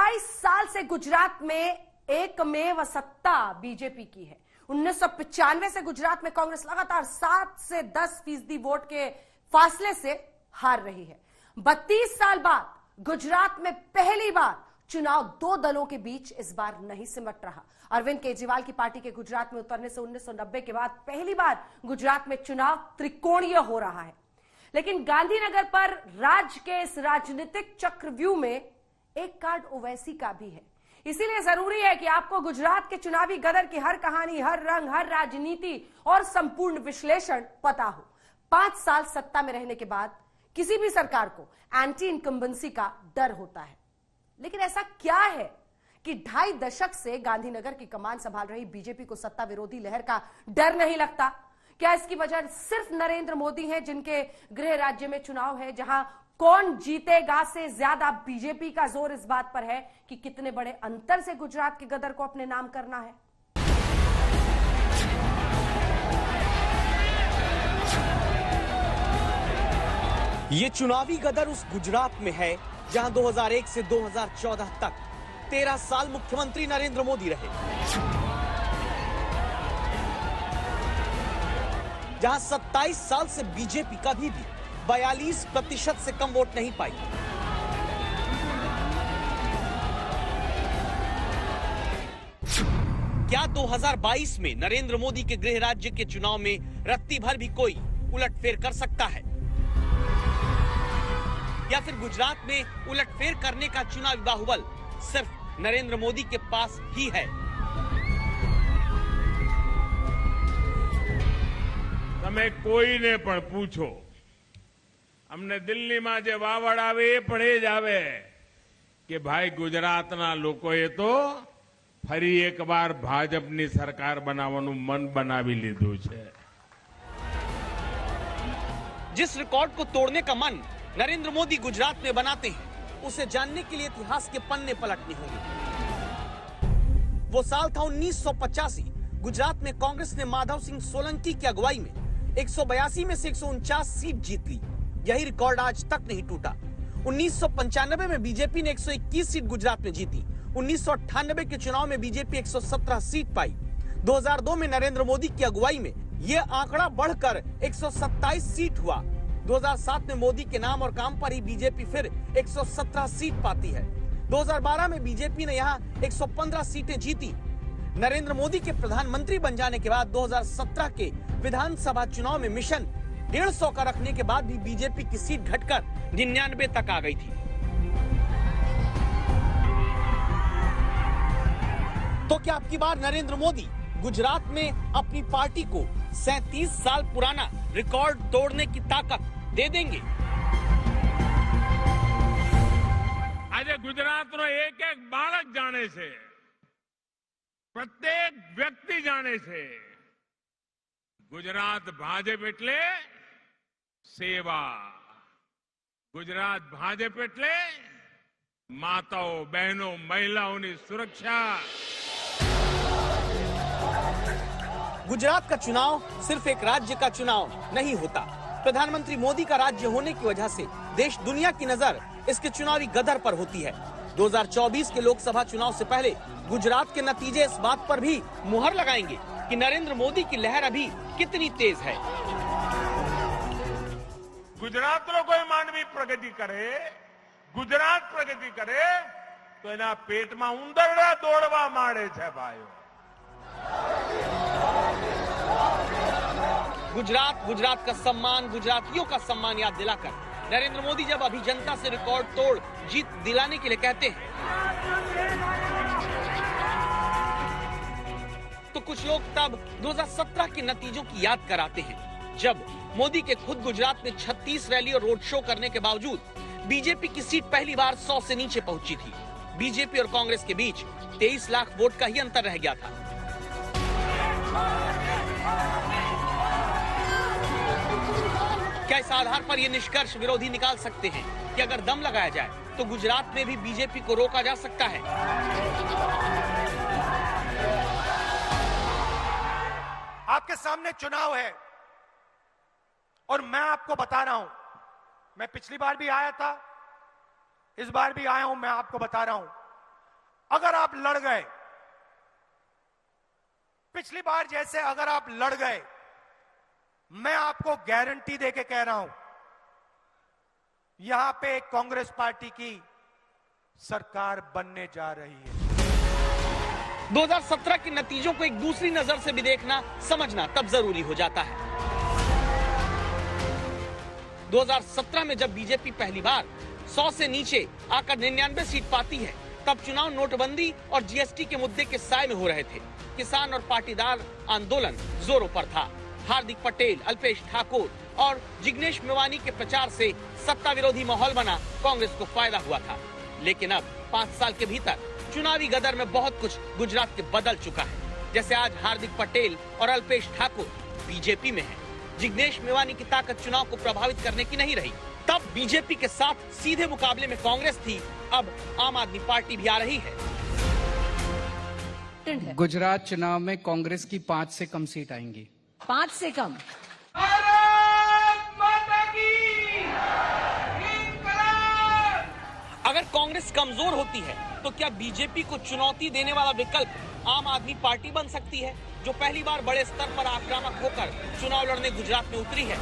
27 साल से गुजरात में एकमेव सत्ता बीजेपी की है। 1995 से गुजरात में कांग्रेस लगातार 7 से 10% वोट के फासले से हार रही है। 32 साल बाद गुजरात में पहली बार चुनाव दो दलों के बीच इस बार नहीं सिमट रहा। अरविंद केजरीवाल की पार्टी के गुजरात में उतरने से 1990 के बाद पहली बार गुजरात में चुनाव त्रिकोणीय हो रहा है। लेकिन गांधीनगर पर राज्य के इस राजनीतिक चक्रव्यूह में एक कार्ड ओवैसी का भी है। इसीलिए जरूरी है कि आपको गुजरात के चुनावी गदर की हर कहानी, हर रंग, हर राजनीति और संपूर्ण विश्लेषण पता हो। 5 साल सत्ता में रहने के बाद किसी भी सरकार को एंटी इनकम्बेंसी का डर होता है। लेकिन ऐसा क्या है कि 2.5 दशक से गांधीनगर की कमान संभाल रही बीजेपी को सत्ता विरोधी लहर का डर नहीं लगता? क्या इसकी वजह सिर्फ नरेंद्र मोदी है, जिनके गृह राज्य में चुनाव है, जहां कौन जीतेगा से ज्यादा बीजेपी का जोर इस बात पर है कि कितने बड़े अंतर से गुजरात के गदर को अपने नाम करना है? ये चुनावी गदर उस गुजरात में है जहां 2001 से 2014 तक 13 साल मुख्यमंत्री नरेंद्र मोदी रहे, जहां 27 साल से बीजेपी कभी भी 42% से कम वोट नहीं पाई। क्या 2022 में नरेंद्र मोदी के गृह राज्य के चुनाव में रत्ती भर भी कोई उलटफेर कर सकता है? या फिर गुजरात में उलटफेर करने का चुनावी बाहुबल सिर्फ नरेंद्र मोदी के पास ही है? તમે કોઈને પણ પૂછો, અમને દિલ્હીમાં જે વાવડ આવે એ પણ એ જ આવે કે ભાઈ ગુજરાતના લોકોએ તો ફરી એકવાર ભાજપની સરકાર બનાવવાનું મન બનાવી લીધું છે। जिस रिकॉर्ड को तोड़ने का मन नरेंद्र मोदी गुजरात में बनाते हैं, उसे जानने के लिए इतिहास के पन्ने पलटने होंगे। वो साल था 1985। गुजरात में कांग्रेस ने माधव सिंह सोलंकी की अगुवाई में 182 में से 149 सीट जीत ली। यही रिकॉर्ड आज तक नहीं टूटा। 1995 में बीजेपी ने 121 सीट गुजरात में जीती। 1998 के चुनाव में बीजेपी 117 सीट पाई। 2002 में नरेंद्र मोदी की अगुवाई में यह आंकड़ा बढ़कर 127 सीट हुआ। 2007 में मोदी के नाम और काम पर ही बीजेपी फिर 117 सीट पाती है। 2012 में बीजेपी ने यहां 115 सीटें जीती। नरेंद्र मोदी के प्रधानमंत्री बन जाने के बाद 2017 के विधानसभा चुनाव में मिशन 150 का रखने के बाद भी बीजेपी की सीट घटकर 99 तक आ गई थी। तो क्या अब की बार नरेंद्र मोदी गुजरात में अपनी पार्टी को 37 साल पुराना रिकॉर्ड तोड़ने की ताकत दे देंगे? આજે ગુજરાતનો એક એક બાળક જાણે છે, પ્રત્યેક વ્યક્તિ જાણે છે, ગુજરાત ભાજપ એટલે સેવા, ગુજરાત ભાજપ એટલે માતાઓ, બહેનો, મહિલાઓની સુરક્ષા। गुजरात का चुनाव सिर्फ एक राज्य का चुनाव नहीं होता। प्रधानमंत्री मोदी का राज्य होने की वजह से देश दुनिया की नजर इसके चुनावी गदर पर होती है। 2024 के लोकसभा चुनाव से पहले गुजरात के नतीजे इस बात पर भी मुहर लगाएंगे कि नरेंद्र मोदी की लहर अभी कितनी तेज है। ગુજરાતનો કોઈ માનવી પ્રગતિ કરે, ગુજરાત પ્રગતિ કરે તો એના પેટમાં ઉંદરડા દોડવા માંડે છે ભાઈઓ। गुजरात, गुजरात का सम्मान, गुजरातियों का सम्मान याद दिलाकर नरेंद्र मोदी जब अभी जनता से रिकॉर्ड तोड़ जीत दिलाने के लिए कहते हैं, तो कुछ लोग तब 2017 के नतीजों की याद कराते हैं, जब मोदी के खुद गुजरात में 36 रैली और रोड शो करने के बावजूद बीजेपी की सीट पहली बार 100 से नीचे पहुंची थी। बीजेपी और कांग्रेस के बीच 23 लाख वोट का ही अंतर रह गया था। क्या इस आधार पर यह निष्कर्ष विरोधी निकाल सकते हैं कि अगर दम लगाया जाए तो गुजरात में भी बीजेपी को रोका जा सकता है? आपके सामने चुनाव है और मैं आपको बता रहा हूं, मैं पिछली बार भी आया था, इस बार भी आया हूं, मैं आपको बता रहा हूं अगर आप लड़ गए, पिछली बार जैसे अगर आप लड़ गए, मैं आपको गारंटी देके कह रहा हूं, यहां पे कांग्रेस पार्टी की सरकार बनने जा रही है। 2017 के नतीजों को एक दूसरी नजर से भी देखना, समझना तब जरूरी हो जाता है। 2017 में जब बीजेपी पहली बार 100 से नीचे आकर 99 सीट पाती है, तब चुनाव नोटबंदी और जीएसटी के मुद्दे के साए में हो रहे थे। किसान और पाटीदार आंदोलन जोरों पर था। हार्दिक पटेल, अल्पेश ठाकुर और जिग्नेश मेवानी के प्रचार से सत्ता विरोधी माहौल बना, कांग्रेस को फायदा हुआ था। लेकिन अब 5 साल के भीतर चुनावी गदर में बहुत कुछ गुजरात के बदल चुका है। जैसे आज हार्दिक पटेल और अल्पेश ठाकुर बीजेपी में हैं। जिग्नेश मेवानी की ताकत चुनाव को प्रभावित करने की नहीं रही। तब बीजेपी के साथ सीधे मुकाबले में कांग्रेस थी, अब आम आदमी पार्टी भी आ रही है। गुजरात चुनाव में कांग्रेस की 5 से कम सीट आएंगी। 5 से कम। अगर कांग्रेस कमजोर होती है तो क्या बीजेपी को चुनौती देने वाला विकल्प आम आदमी पार्टी बन सकती है, जो पहली बार बड़े स्तर पर आक्रामक होकर चुनाव लड़ने गुजरात में उतरी है?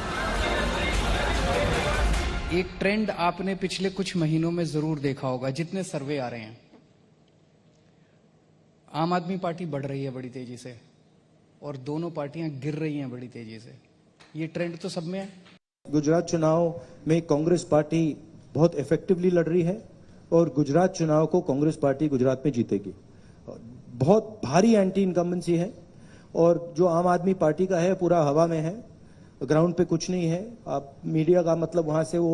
एक ट्रेंड आपने पिछले कुछ महीनों में जरूर देखा होगा, जितने सर्वे आ रहे हैं, आम आदमी पार्टी बढ़ रही है बड़ी तेजी से और दोनों पार्टियां गिर रही हैं बड़ी तेजी से। ये ट्रेंड तो सब में है। गुजरात चुनाव में कांग्रेस पार्टी बहुत इफेक्टिवली लड़ रही है और गुजरात चुनाव को कांग्रेस पार्टी गुजरात में जीतेगी। बहुत भारी एंटी इनकम्बेंसी है और जो आम आदमी पार्टी का है पूरा हवा में है, ग्राउंड पे कुछ नहीं है। आप मीडिया का मतलब वहां से वो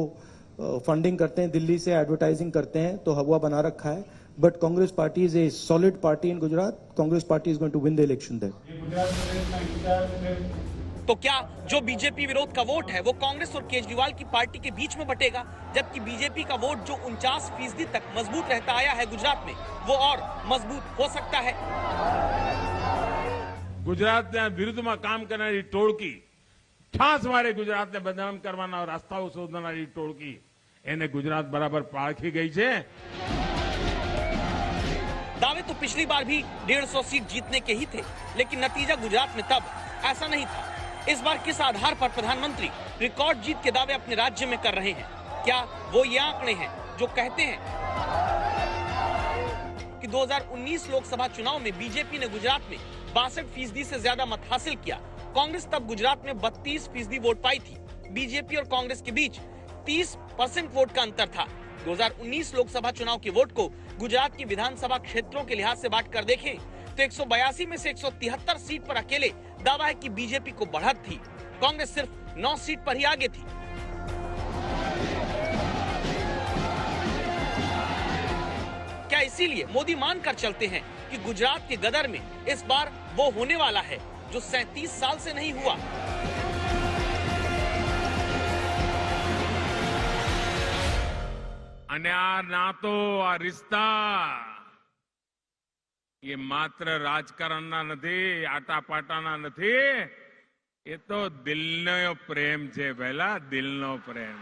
फंडिंग करते हैं, दिल्ली से एडवर्टाइजिंग करते हैं, तो हवा बना रखा है। But Congress party is a solid party in Gujarat. Congress party is going to win the election there. तो क्या जो बीजेपी विरोध का वोट है वो कांग्रेस और केजरीवाल की पार्टी के बीच में बटेगा, जबकि बीजेपी का वोट जो 49% तक मजबूत रहता आया है गुजरात में, वो और मजबूत हो सकता है? ગુજરાતના વિરુદ્ધમાં કામ કરનારી ટોળકી, ઠાસ મારે ગુજરાતને બદનામ કરવાના રસ્તાઓ શોધનારી ટોળકી, એને ગુજરાત બરાબર પારખી ગઈ છે। दावे तो पिछली बार भी 150 सीट जीतने के ही थे, लेकिन नतीजा गुजरात में तब ऐसा नहीं था। इस बार किस आधार पर प्रधानमंत्री रिकॉर्ड जीत के दावे अपने राज्य में कर रहे हैं? क्या वो ये आंकड़े हैं जो कहते हैं कि 2019 लोकसभा चुनाव में बीजेपी ने गुजरात में 62% से ज्यादा मत हासिल किया? कांग्रेस तब गुजरात में 32% वोट पाई थी। बीजेपी और कांग्रेस के बीच 30% वोट का अंतर था। 2019 लोकसभा चुनाव के वोट को गुजरात की विधानसभा क्षेत्रों के लिहाज से बांट कर देखें तो 182 में से 173 सीट पर अकेले दावा है कि बीजेपी को बढ़त थी। कांग्रेस सिर्फ 9 सीट पर ही आगे थी। क्या इसीलिए मोदी मानकर चलते हैं कि गुजरात के गदर में इस बार वो होने वाला है जो 37 साल से नहीं हुआ? અને આ નાતો, આ રિશ્તા એ માત્ર રાજકારણના નથી, આટાપાટાના નથી, એ તો દિલનો પ્રેમ છે, પહેલા દિલનો પ્રેમ।